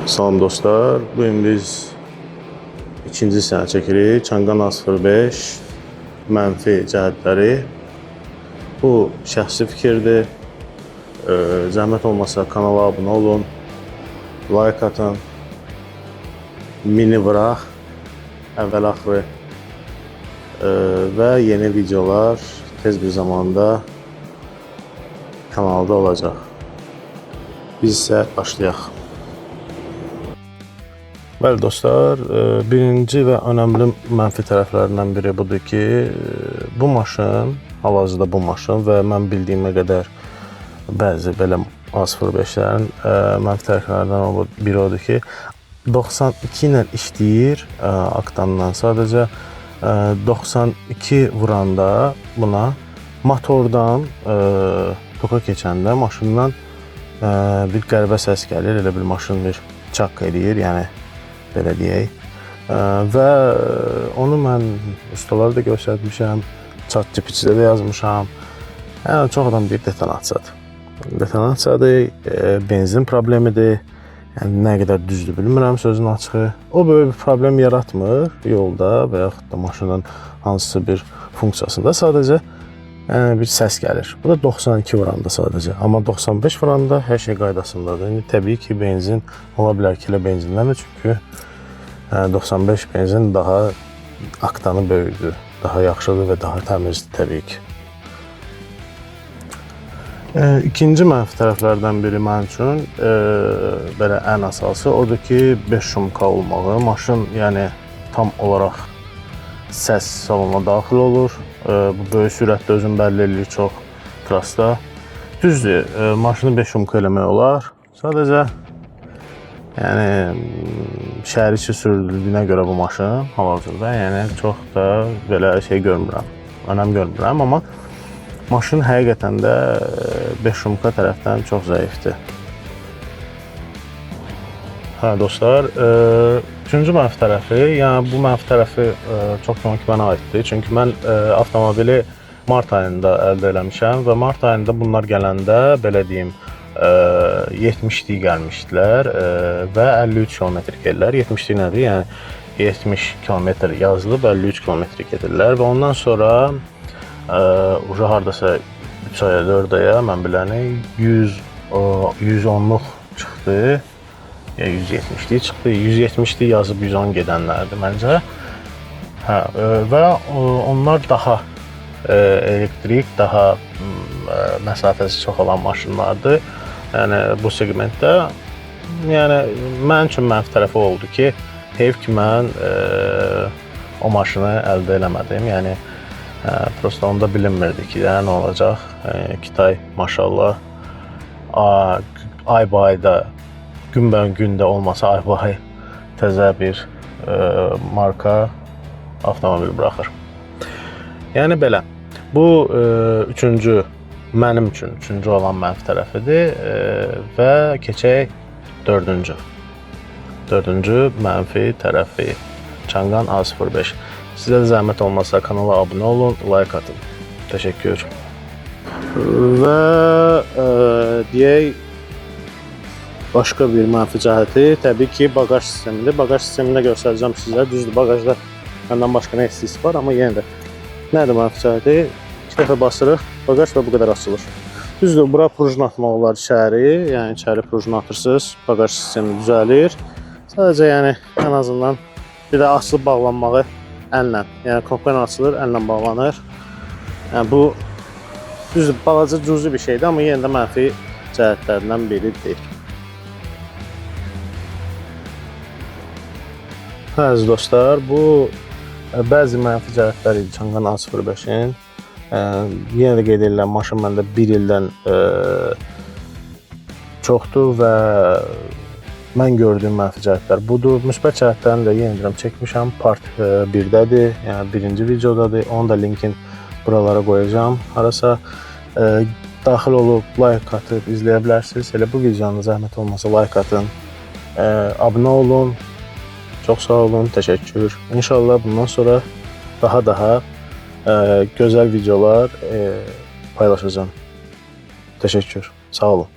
Salam dostlar, bu gün biz ikinci sənə çəkirik. Çangan A05 mənfi cəhətləri. Bu şəxsi fikirdir. Zəhmət olmasa kanala abunə olun, like atın, mini vıraq, əvvəl-axırı və yeni videolar tez bir zamanda kanalda olacaq. Biz isə başlayaq. Bəli dostlar, birinci və önəmli mənfi tərəflərindən biri budur ki, bu maşın, hal-hazırda bu maşın və mən bildiyimə qədər bəzi belə A05'lərin mənfi tərəflərindən biri odur ki, 92 ilə işləyir aktandan. Sadəcə 92 vuranda buna motordan toka keçəndə maşından bir qəribə səs gəlir, elə bir maşın bir çaq eləyir, yəni belə deyək. Və onu mən ustalara da göstərmişəm, ChatGPT-də də yazmışam. Yəni çox adam bir detonasiyadır. Detonasiyadır, benzin problemidir. Yəni nə qədər düzdür bilmirəm sözün açığı. O böyük bir problem yaratmır yolda və yaxud da maşının hansısa bir funksiyasında. Sadəcə bir səs gəlir. Bu da 92 vuranda sadəcə. Amma 95 vuranda hər şey qaydasındadır. İndi təbii ki, benzin ola bilər ki, elə benzinlərdir. Çünki 95 benzin daha aktanı böyükdür, daha yaxşıdır və daha təmizdir təbii ki. İkinci mənfi tərəflərdən biri mənim üçün belə ən əsası odur ki, 5 şumka olmağı. Maşın yəni tam olaraq səs salona daxil olur. Bu böyük sürətdə özünü bəlli eləyir çox trasda. Düzdür, maşını 5 şumka eləmək olar. Sadəcə yəni şəhər içi sürüldüyünə görə bu maşın hal-hazırda yəni çox da belə şey görmürəm, önəm görmürəm, amma maşın həqiqətən də 5 şumka tərəfdən çox zəifdir. Hə dostlar, üçüncü mənfi tərəfi, yəni bu mənfi tərəfi çox güman ki mənə aiddir. Çünki mən avtomobili mart ayında əldə eləmişəm və mart ayında bunlar gələndə belə deyim 70'lik gəlmişdilər və 53 kilometr gedirlər. 70'lik nədir? Yəni 70 kilometr yazılıb 53 kilometr gedirlər və ondan sonra uca hardasa 3 aya 4 aya mən biləni 110'luq çıxdı. Ya 170'lik çıxdı. 170'lik yazıb 110 gedənlərdir məncə. Hə, və onlar daha elektrik, daha məsafəsi çox olan maşınlardır. Yəni bu segmentdə yəni mənim üçün mənfi tərəfi oldu ki, heyf ki mən o maşını əldə eləmədim. Yəni prosta onda bilinmirdi ki, nə olacaq. Kitay maşallah ay-bayda, gün-bə-gün də olmasa ay-bay təzə bir marka avtomobil buraxır. Yəni belə. Bu üçüncü mənim üçün üçüncü olan mənfi tərəfidir və keçək dördüncü mənfi tərəfi Çangan A05. Sizə də zəhmət olmasa kanala abunə olun, like atın. Təşəkkür. Və deyək başqa bir mənfi cəhəti təbii ki bagaj sistemidir. Bagaj sistemində göstərəcəm sizə. Düzdür, bagajda məndən başqa nə istəyisi var, amma yenə də nədir mənfi cəhəti? 2 dəfə basırıq, bagaj və bu qədər açılır. Düzdür, bura prujna atmaq olar içəri, yəni içəri prujna atırsınız, bagaj sistemi düzəlir. Sadəcə yəni ən azından bir də açılıb bağlanmağı əllə, yəni kokon açılır, əllə bağlanır. Yəni bu düzdür, balaca cüzi bir şeydir, amma yenə də mənfi cəhətlərindən biridir. Hə, əziz dostlar, bu bəzi mənfi cəhətlər idi Çangan A05'in. Yenə də qeyd edirəm, maşın məndə 1 ildən çoxdur və mən gördüyüm mənfi cəhətlər budur. Müsbət cəhətlərini də yenə deyirəm çəkmişəm, part 1-dədir, yəni birinci videodadır. Onun da linkin buralara qoyacağım. Harasa daxil olub, like atıb izləyə bilərsiniz. Elə bu videonu zəhmət olmasa like atın, abunə olun. Çox sağ olun, təşəkkür. İnşallah bundan sonra daha gözəl videolar paylaşacağım. Təşəkkür, sağ olun.